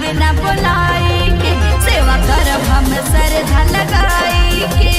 अंगना बोलाई के सेवा करब हम श्रद्धा लगाई के।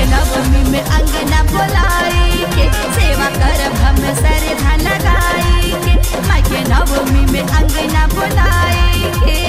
अंगना बोलाई के सेवा करब हम श्रद्धा लगाई के। माई के नवमी में अंगना बोलाई के।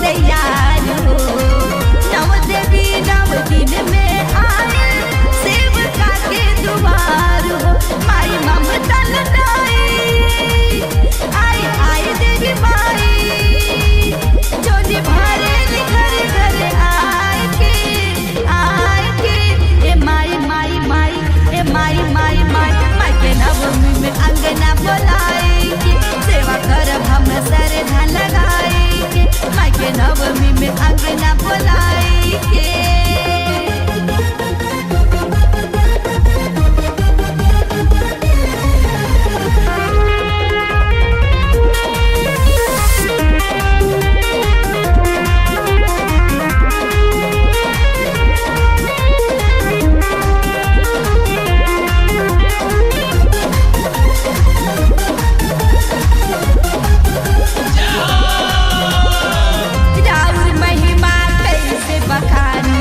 तैयार हो नव देवी नव दिन में आए सेवका के दुआर हो। माई ममता लटाई आई आई देवी माई जो निभारे घर घर आए के ए माई माई माई ए माई माई माई माई के नवमी में अंगना बोलाई के सेवा करब हम श्रद्धा लगाई के। माई के नवमी में अंगना बोलाई के। राउर महिमा कैसे बखानी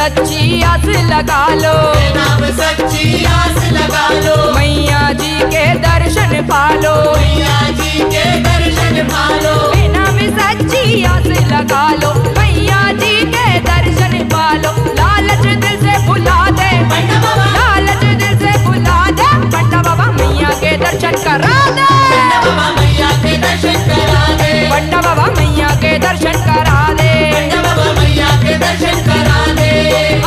सच्ची आस लगा लो, नाम सच्ची आस लगा लो, मैया जी के दर्शन पालो, मैया जी के दर्शन पालो, नाम सच्ची आस लगा लो, मैया जी के दर्शन पालो। लालच दिल से भुला दे, पंडा बाबा, लालच दिल से भुला दे, पंडा बाबा मैया के दर्शन करा दे, पंडा बाबा मैया के दर्शन करा दे, पंडा बाबा मैया के दर्शन करा दे, पंडा बाबा मैया के दर्शन करा दे।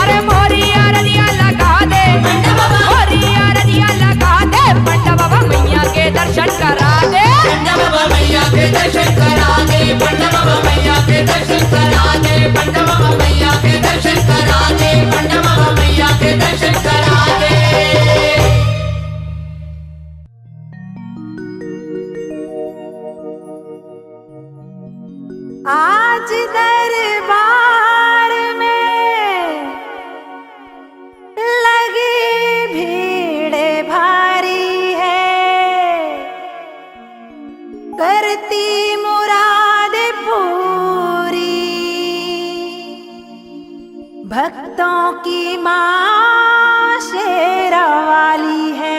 अरे मोरी अरदिया लगा दे, पंडा बाबा, मोरी अरदिया लगा दे, पंडा बाबा मैया के दर्शन करा दे, पंडा बाबा मैया के दर्शन करा दे, पंडा बाबा मैया के दर्शन करा दे, पंडा बाबा मैया के दर्शन करा दे, पंडा बाबा मैया के दर्शन करा दे। आज दरबार में लगी भीड़ भारी है, करती मुराद पूरी भक्तों की माँ शेरा वाली है।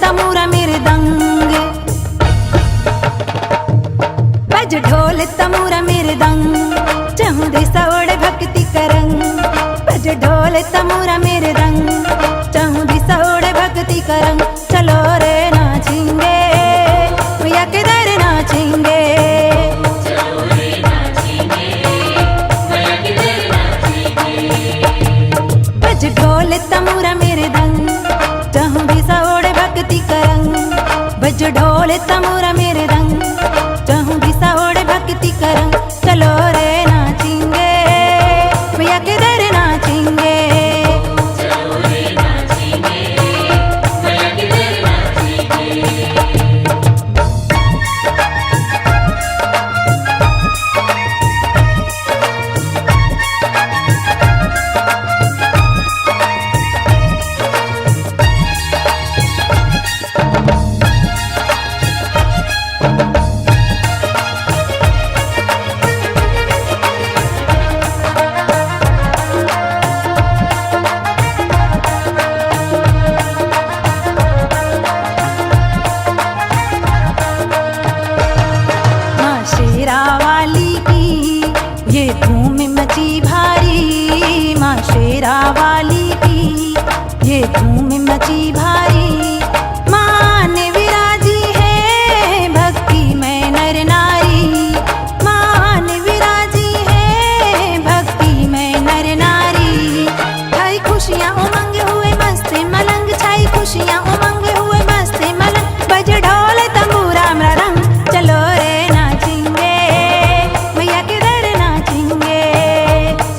तमूरा मृदंग, बज ढोल तमूरा मृदंग, चहु दिशा ओढ़े भक्ति करंग, बज ढोल तमूरा मृदंग, चहु दिशा ओढ़े भक्ति करंग। चलो रे नाचेंगे मैया के दर नाचेंगे, चलो रे नाचेंगे मैया के दर नाचेंगे। बज ढोल तमूरा मृदंग, चहु दिशा ओढ़े भक्ति करंग, बज ढोल तमूरा मृदंग, चहु दिशा ओढ़े भक्ति करंग। चलो रे नाचेंगे मैया के दर नाचेंगे, चलो रे नाचेंगे मैया के दर नाचेंगे। माँ शेरा वाली की ये धूम मची भारी, माँ शेरा वाली की ये धूम मची भारी। माँ ने विराजी है भक्ति में नर नारी, माँ ने विराजी है भक्ति में नर नारी। छाई खुशियाँ उमंग हुए मस्त मलंग, छाई खुशियाँ उमंग हुए मस्त मलंग, बज ढोल तंबूरा मृदंग। चलो रे नाचेंगे मैया के दर नाचेंगे,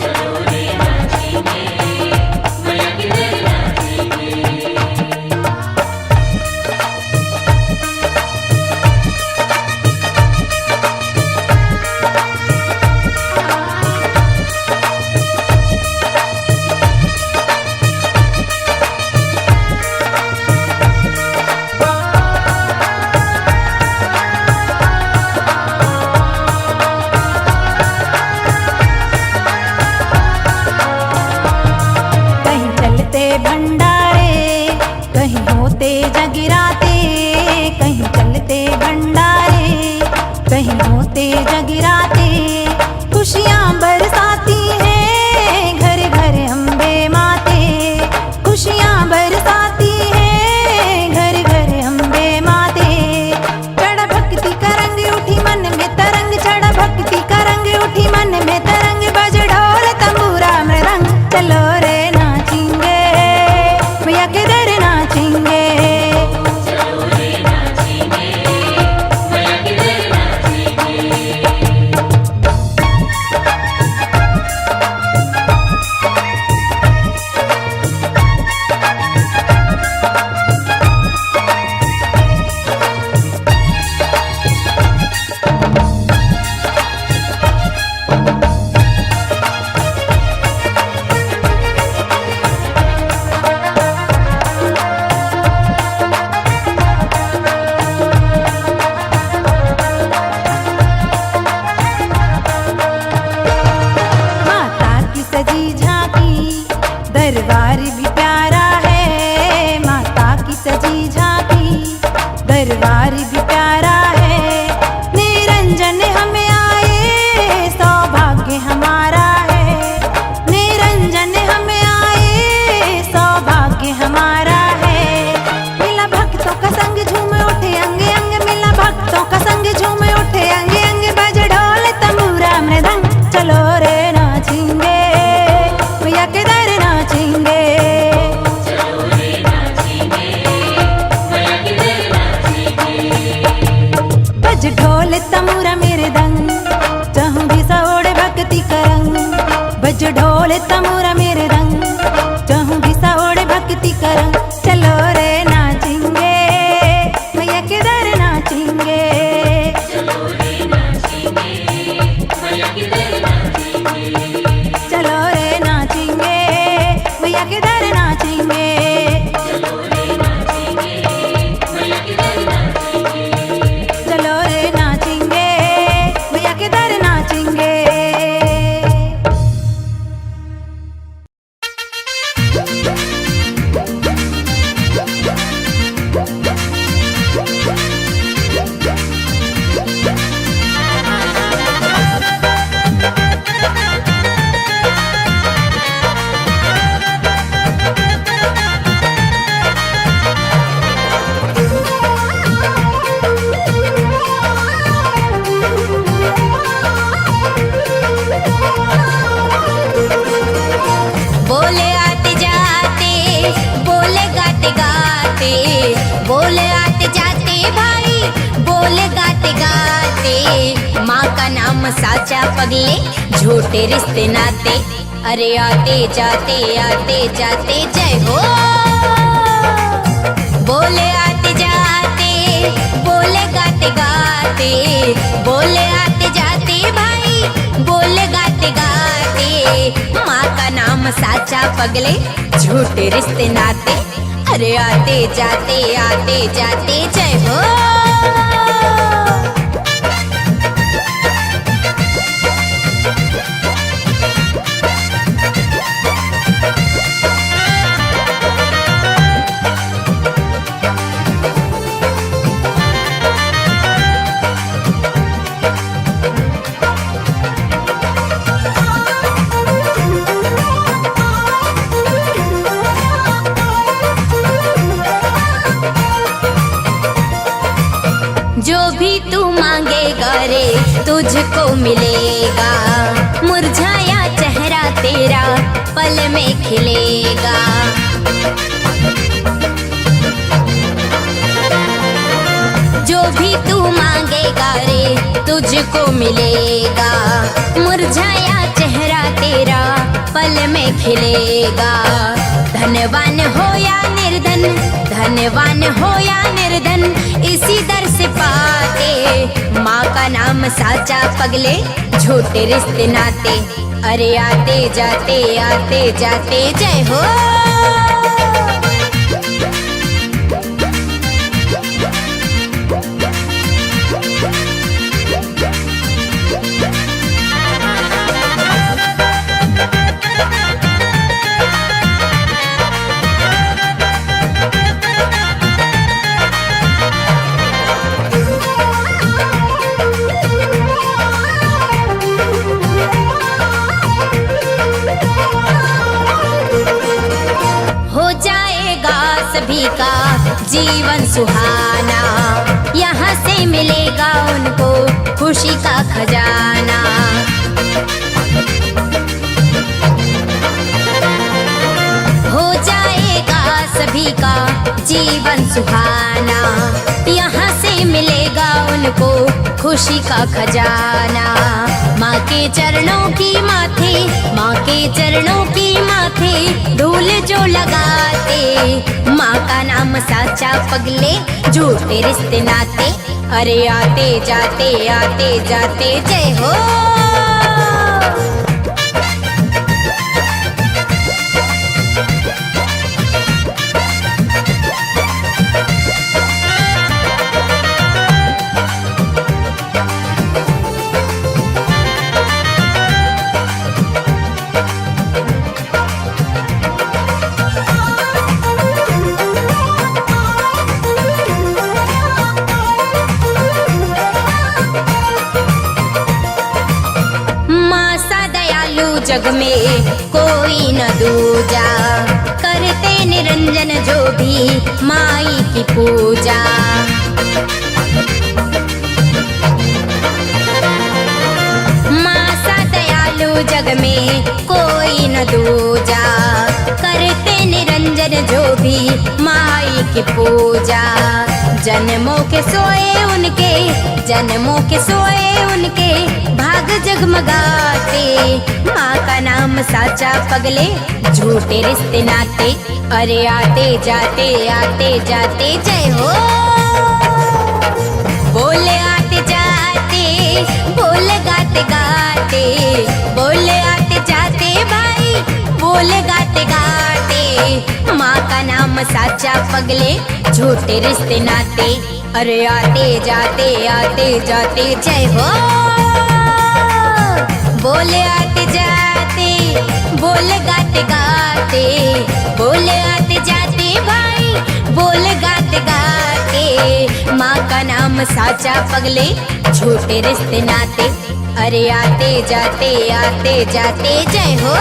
चलो रे नाचेंगे मैया के दर नाचेंगे। बोले तमोरा मेरे रंग चाहूं घिसा ओढ़े भक्ति करंग चलो रे नाचेंगे मैया के दर नाचेंगे चलो रे नाचेंगे मैया के दर नाचेंगे चलो रे नाचेंगे मैया के दर नाचेंगे बोले आते जाते बोले गाते गाते बोले आते जाते भाई बोले गाते गाते माँ का नाम साचा पगले झूठे रिश्ते नाते अरे आते जाते जय हो बोले आते जाते बोले गाते गाते बोले आते जाते भाई बोले गाते गाते माँ का नाम साचा पगले झूठे रिश्ते नाते अरे आते जाते जय हो जो भी तू मांगेगा रे तुझको मिलेगा मुरझाया चेहरा तेरा पल में खिलेगा जो भी तू मांगेगा रे तुझको मिलेगा मुरझाया चेहरा तेरा पल में खिलेगा धनवान हो या निर्धन धनवान हो या निर्धन इसी दर से पाते माँ का नाम साचा पगले झूठे रिश्ते नाते अरे आते जाते जय हो सभी का जीवन सुहाना यहाँ से मिलेगा उनको खुशी का खजाना हो जाएगा सभी का जीवन सुहाना यहाँ से मिलेगा उनको खुशी का खजाना माँ के चरणों की माथे माँ के चरणों की माथे धूल जो लगाते माँ का नाम साचा पगले झूठे रिश्ते नाते अरे आते जाते जय हो जग में कोई न दूजा करते निरंजन जो भी माई की पूजा माँ सा दयालु जग में कोई न दूजा करते निरंजन जो भी माई की पूजा जन्मों के सोए उनके जन्मों के सोए उनके भाग जगमगाते माँ का नाम नाम साचा पगले झूठे रिश्ते नाते। अरे आते जाते जय हो। बोले आते जाते बोले गाते गाते, बोले आते जाते भाई बोले गाते गाते। माँ का नाम साचा पगले झूठे रिश्ते नाते। अरे आते जाते जय हो। बोले आते जाते बोले गाते गाते, बोले आते जाते भाई बोले गाते गाते। माँ का नाम साचा पगले झूठे रिश्ते नाते। अरे आते जाते जय हो।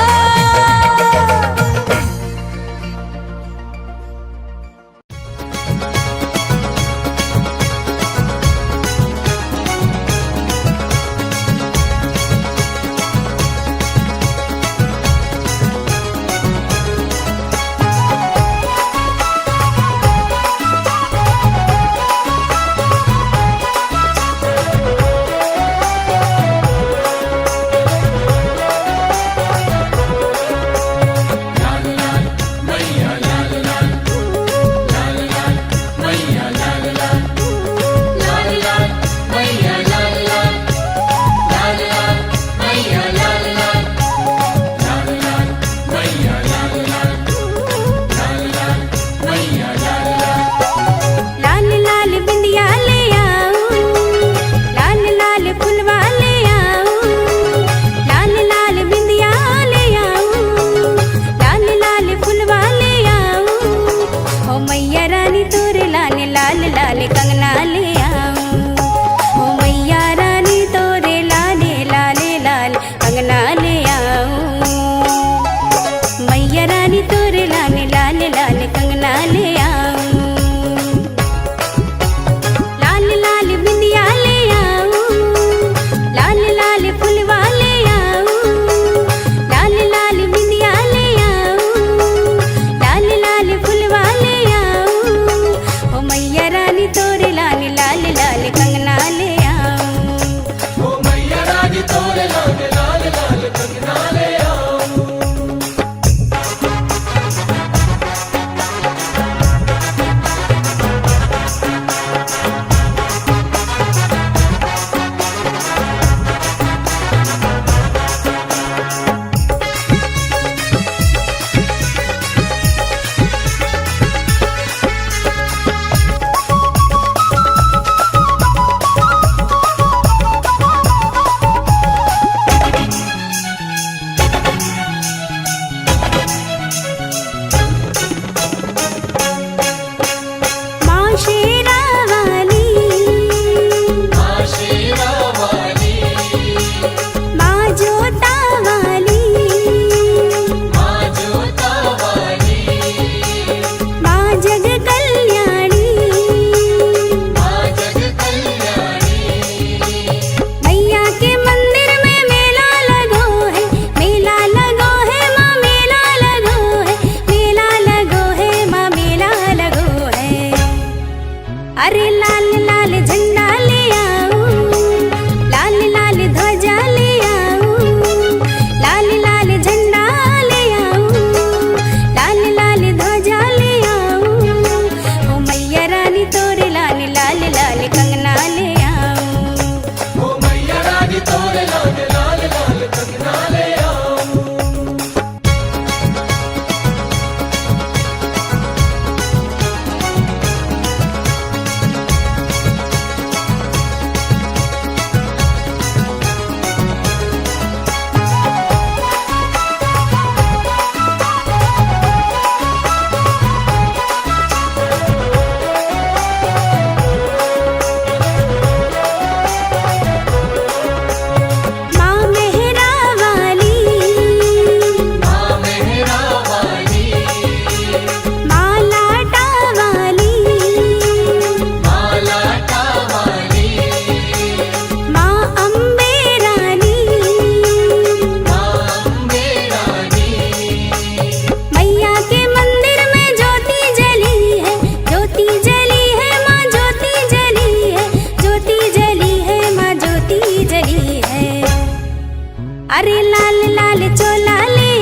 अरे लाल लाल चोला ले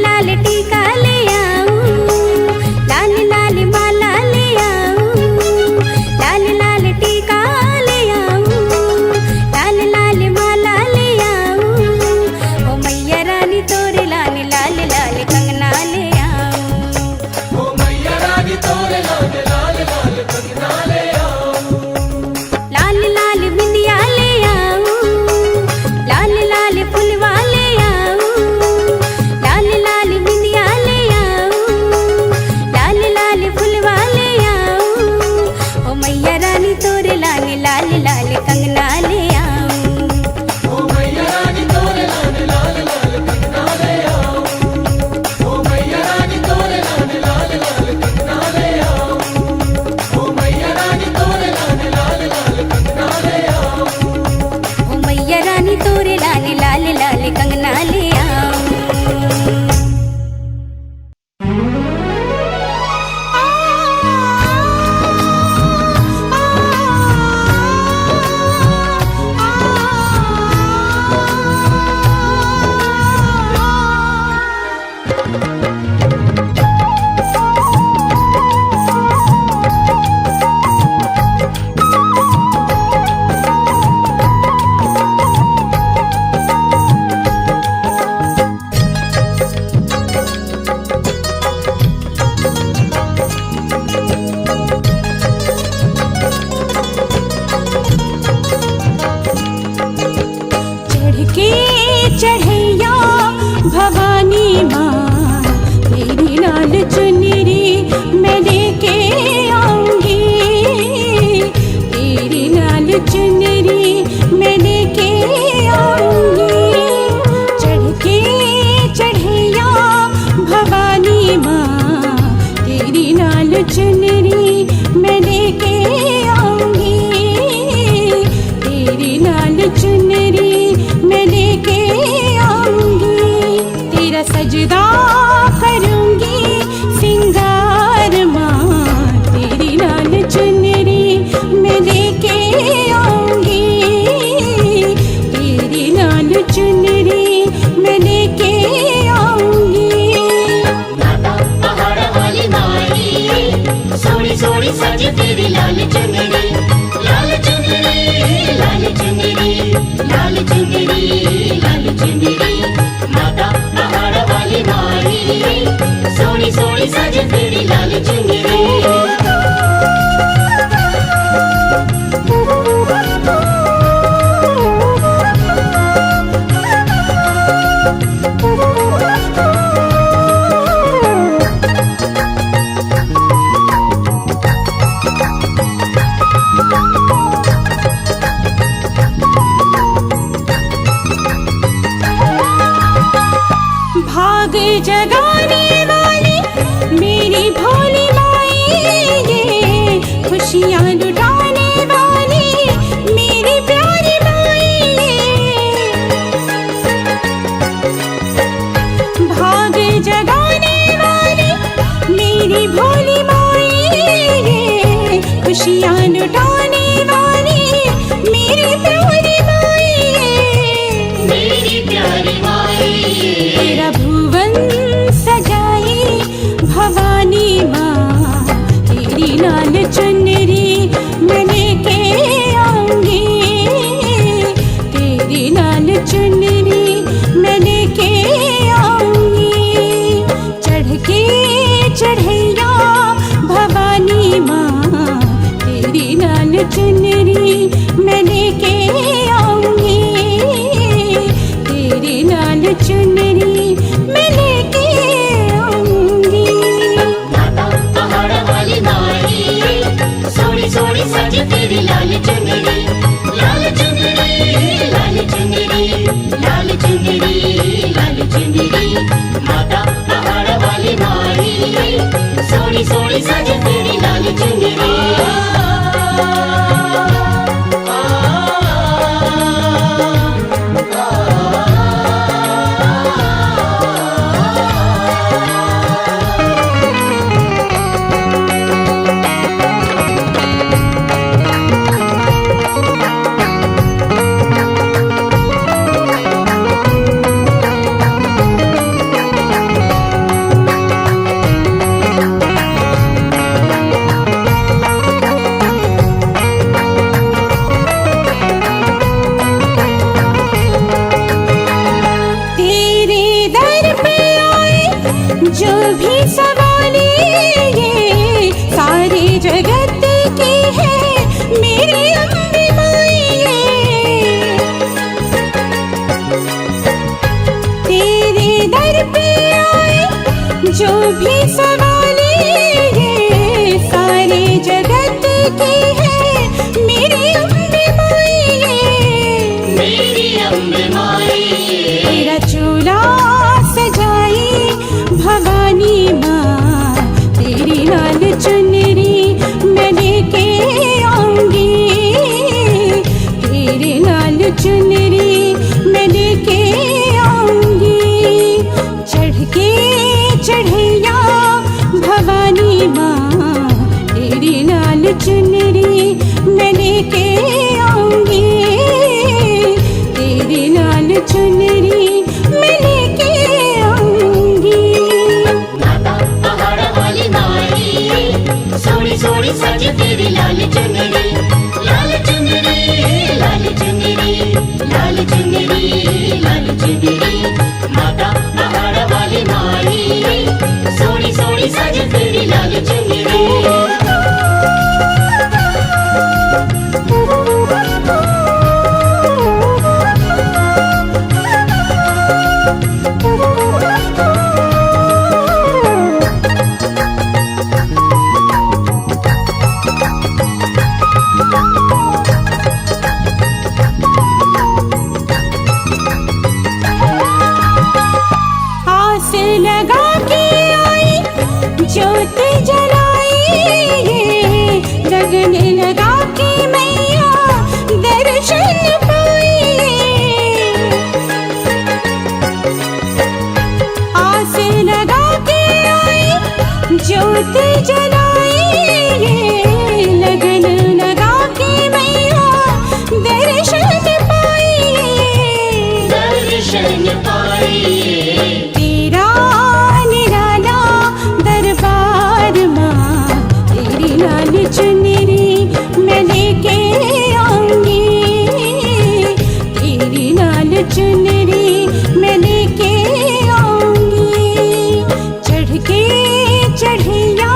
लाल टीका ले आऊं, लाल लाल माला ले आऊं, लाल लाल टीका ले आऊं, लाल लाल माला ले आऊं। ओ मैया रानी तोरे लाल लाल लाल कंगना ले आऊं। ओ मैया रानी तोरे लाल लाल लाल कंगना ले आओ। लाल लाल बिंदिया ले आऊं, लाल लाल फुलवा ले आऊं, लाल लाल बिंदिया ले आऊं, लाल लाल फुलवा ले आऊं। ओ मैया रानी तोरे लाल लाल लाल कंगना ले आऊं। ओ मैया रानी तोरे लाल लाल लाल कंगना ले आओ। ओ मैया रानी तोरे लाल लाल लाल कंगना ले आओ। ओ मैया रानी तोरे लाल लाल लाल कंगना ले आओ। ओ मैया रानी तोरे लाल लाल लाल कंगना ले आऊं। चढ़ के चढ़ैया भवानी माँ, तेरी लाल चुनरी मैं लेके आऊंगी, तेरी लाल चुनरी मैं लेके आऊंगी। चढ़ के चढ़ैया भवानी माँ, तेरी लाल चुनरी मैं लेके आऊंगी, तेरी लाल चुनरी मैं लेके आऊंगी। तेरा सजदा करूंगी सिंगार माँ, तेरी लाल चुनरी मैं लेके आऊंगी, तेरी लाल चुनरी मैं लेके आऊंगी। माता पहाड़ वाली माई, सोनी सोनी सज तेरी लाल चुनरी, लाल चुनरी लाल चुनरी, लाल चुनरी लाल चुनरी। माता पहाड़ वाली माई, सोनी सोनी सज तेरी लाल चुनरी। भाग जगाने वाली मेरी भोली माई, ये खुशियाँ लुटाने वाली मेरी प्यारी माई, भाग जगाने वाली मेरी भोली माई, ये खुशियाँ लुटाने वाली मेरी प्यारी माई, मेरी प्यारी माई। तेरा भुवन सजाई भवानी माँ, तेरी लाल चुनरी मैं लेके आऊंगी, तेरी लाल चुनरी मैं लेके आऊंगी। चढ़ के चढ़ैया भवानी माँ, तेरी लाल चुनरी मैं लेके आऊंगी, तेरी लाल चुनरी मैं लेके आऊंगी। माता पहाड़ वाली माई, सोनी सोनी सज तेरी लाल चुनरी, लाल चुनरी लाल चुनरी, लाल चुनरी लाल चुनरी। माता पहाड़ वाली माई, सोनी सोनी सज तेरी लाल चुनरी। जो भी सवाली ये सारे जगत की है मेरी अम्बे माई ये। तेरे दर पे आए जो भी सवाली ये सारे जगत की है मेरी अम्बे माई ये। मेरी अम्बे माई तेरा चूल्हा सजाई भवानी माँ, तेरी लाल चुनरी मैं लेके आऊंगी, तेरी लाल चुनरी मैं लेके आऊंगी। चढ़ के चढ़ैया भवानी माँ, तेरी लाल चुनरी मैं लेके आऊंगी, तेरी लाल चुनरी मैं लेके आऊंगी। माता पहाड़ वाली माई सोनी सोनी सज तेरी लाल चुनरी, लाल चुनरी, लाल चुनरी, लाल चुनरी, लाल चुनरी। माता पहाड़ वाली माई सोनी सोनी सज तेरी लाल चुनरी। आस लगा के आई ज्योत जलाई ये, लगन लगा के मैया दर्शन पाई ये। आस लगा के आई ज्योत जलाई ये, लगन लगा के मैया दर्शन पाई ये। दर्शन पाई तेरा निराला दरबार माँ, तेरी लाल चुनरी मैं लेके आऊंगी, तेरी लाल चुनरी मैं लेके आऊंगी। चढ़ के चढ़ैया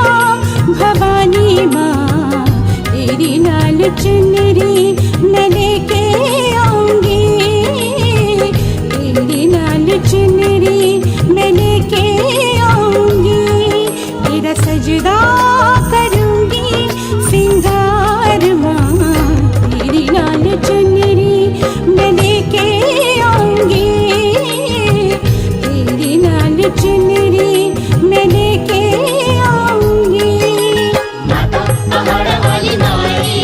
भवानी माँ, तेरी लाल चुनरी मैं लेके आऊंगी, तेरी लाल चुनरी मैं लेके आऊंगी। तेरा सजदा करूंगी सिंगार माँ, तेरी लाल चुनरी मैं लेके आऊंगी, तेरी लाल चुनरी मैं लेके आऊंगी। माता पहाड़ वाली माई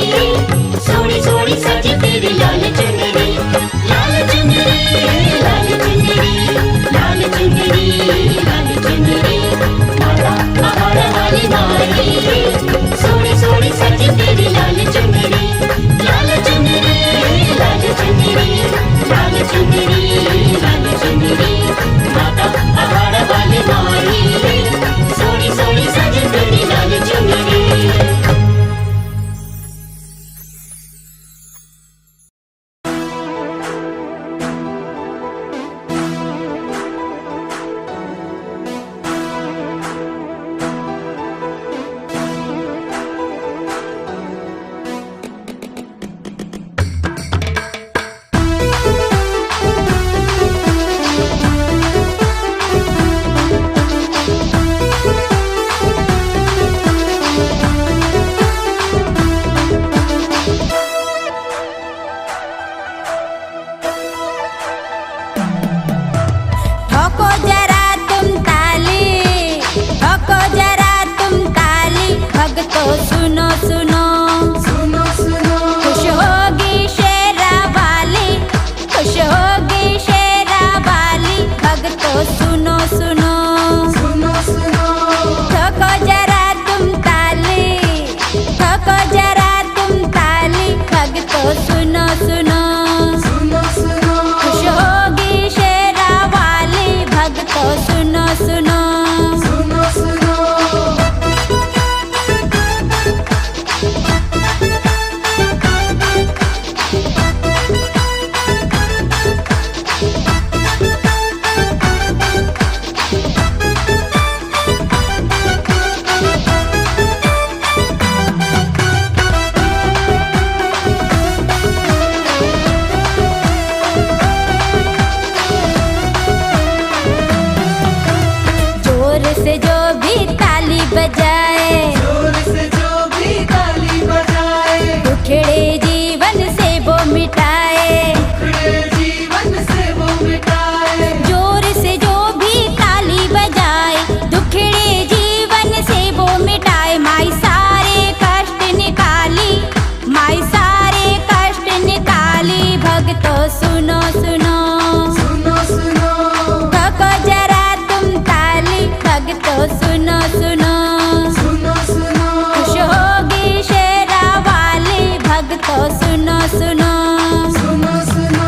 सोनी सोनी सज तेरी लाल चुनरी, लाल चुनरी, लाल चुनरी, लाल चुनरी, लाल चुनरी। माता पहाड़ वाली माई सोनी सोनी सज तेरी लाल चुनरी, लाल चुनरी, लाल चुनरी, लाल चुनरी, लाल चुनरी। माता पहाड़ वाली माई सोनी सोनी सज तेरी लाल चुनरी। ठोको जरा तुम ताली, ठोको जरा तुम ताली, भक्तों सुनो सुनो, सुनो सुनो खुश होगी शेरा वाली, खुश होगी शेरा वाली, भक्तों सुनो सुनो। सुनो सुनो से जो भी ताली बजाए, जोर से जो भी ताली बजाए, दुखड़े जीवन से वो मिटाए। दुखड़े जीवन से वो मिटाए। जोर से जो भी ताली बजाए, दुखड़े जीवन से वो मिटाए। माई सारे कष्ट निकाली, माई सारे कष्ट निकाली। भक्तों सुनो सुनो, सुनो सुनो, ठोको जरा तुम ताली। भक्तों सुनो सुनो, सुनो सुनो, खुश होगी शेरा वाली। भक्तों सुनो सुनो, सुनो सुनो।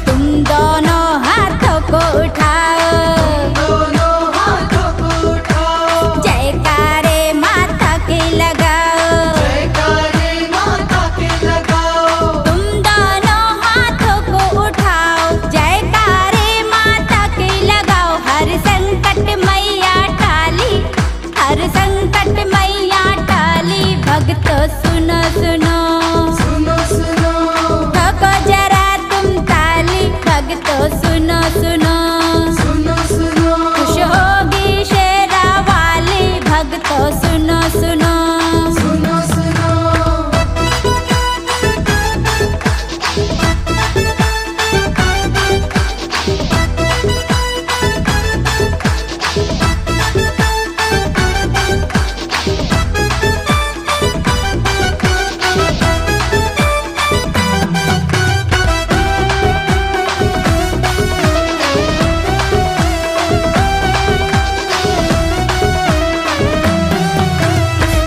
तुम दोनों हाथों को उठाओ, दोनों हाथों को उठाओ, जयकारे माता के लगाओ। जयकारे माता के लगाओ। तुम दोनों हाथों को उठाओ, जयकारे माता के लगाओ। हर संकट मैया टाली, हर संकट मैया टाली। भक्तों सुनो सुनो, सुनो सुनो, ठोको जरा तुम ताली। भक्तों सुनो सुनो, सुनो सुनो, खुश होगी शेरा वाली। भक्तों सुनो सुनो, सुनो सुनो।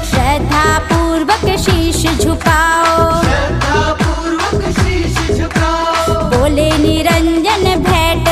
श्रद्धा पूर्वक शीश झुकाओ, श्रद्धा पूर्वक शीश झुकाओ, बोले निरंजन भेंट